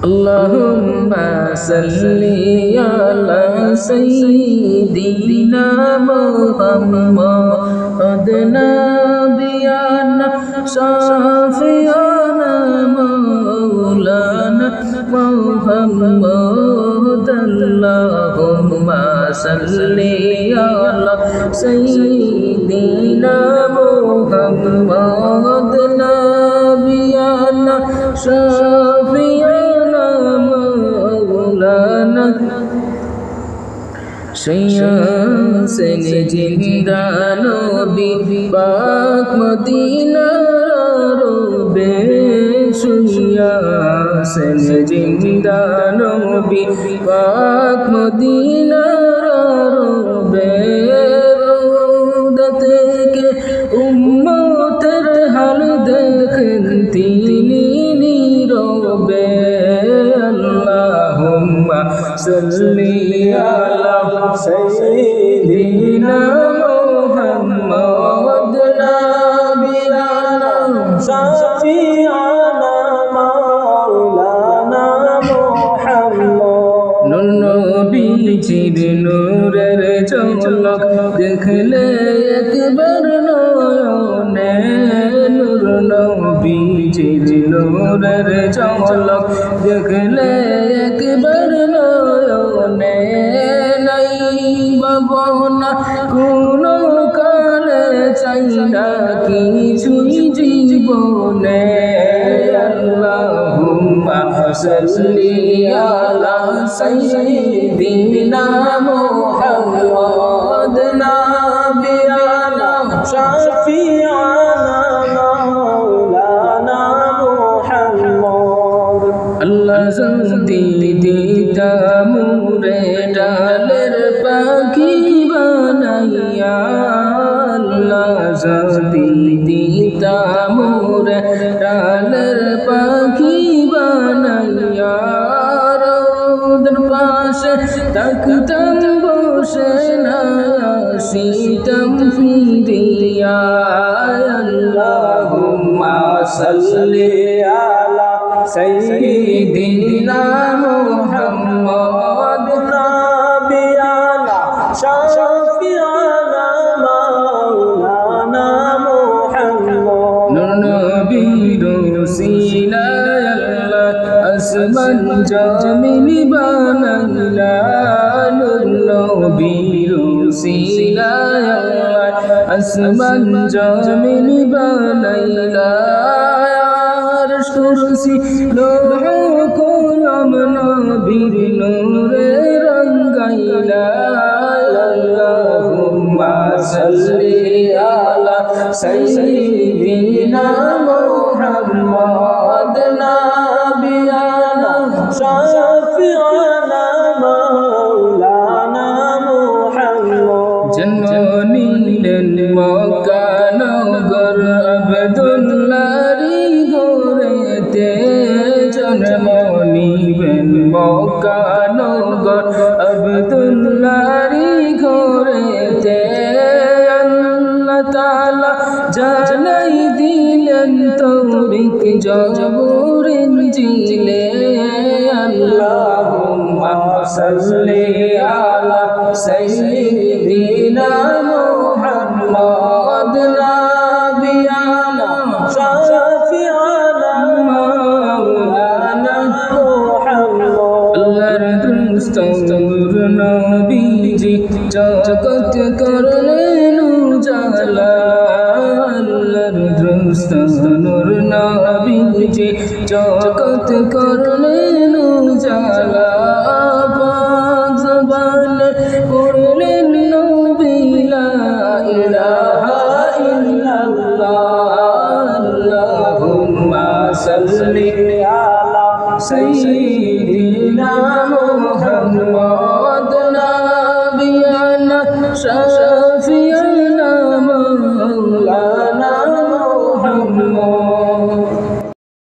Allahumma salli ala sayyidina Muhammad nabiyana shafi'ana maulana Muhammad Allahumma salli ala sayyidina Muhammad nabiyana shafi'ana maulana Shayyan jinda Nabi Pak Madina robe Shayyan jinda Nabi Pak Madina robe Raudat ke ummater hal dekhen tini robe Allahumma salli ala sayyidina Muhammad nabiyana shafi'ana maulana Muhammad Nur nabiyir nurer ঝলক দেখলে একবার নয়নে নূর নবীজির নূরের ঝলক দেখলে একবার নয়নে নাই বাবনা কোনো কালে চাই না কিছুই জীবনে আল্লাহুম্মা সাল্লি আলা সাইয়্যিদিনা মুহাম্মদ নাবিয়ানা শাফিয়ানা মাওলানা মুহাম্মদ আল্লাহ যদি দিতা মুরে ডালের পাখি বানাইয়া আল্লাহ যদি দিতা মুরে ডালের পাখি বানাইয়া রোদের পাশে তাকতাম বসে না আসিতাম ফিরিয়া আল্লাহুম্মা সাল্লি আলা সাইয়্যিদিনা মুহাম্মদ নাবিয়ানা শাফি'ানা মাওলানা মুহাম্মদ নূর নবীর ওসিলায় আল্লাহ আসমান জমিন বানাইলা নূর নবীর ওসিলায় আল্লাহ আসমান জমিন বানাইলা আরশ কুরসি লৌহ কলম নবীর নূরে রঙ্গাইলা আল্লাহুম্মা সাল্লি আলা সাইয়্যিদিনা মুহাম্মদ নাবিয়ানা শাফি'ানা মাওলানা মুহাম্মদ জন্ম নিলেন মক্কা নগর আব্দুল্লাহরি গোরেতে জন্ম নিবেন মক্কা নগর আব্দুল্লাহরি গোরেতে আল্লাহ তাআলা জানাই দিলেন তৌফিক জবুর ইনজিলে আল্লাহুম্মা সাল্লি আলা সাইয়্যিদিনা মুহাম্মদ নাবিয়ানা শাফি'ানা মাওলানা মুহাম্মদ আল্লাহর দুস্ত নূর নবীজি জগত করলেন উজালা আল্লাহর দুস্ত নূর নবীজি জগত করলেন উজালা পাঁচ জবান পড়লেন নবী লা ইলাহা ইল্লাল্লাহ আল্লাহুম্মা সাল্লি আলা সাইয়্যিদিনা মুহাম্মদ নাবিয়ানা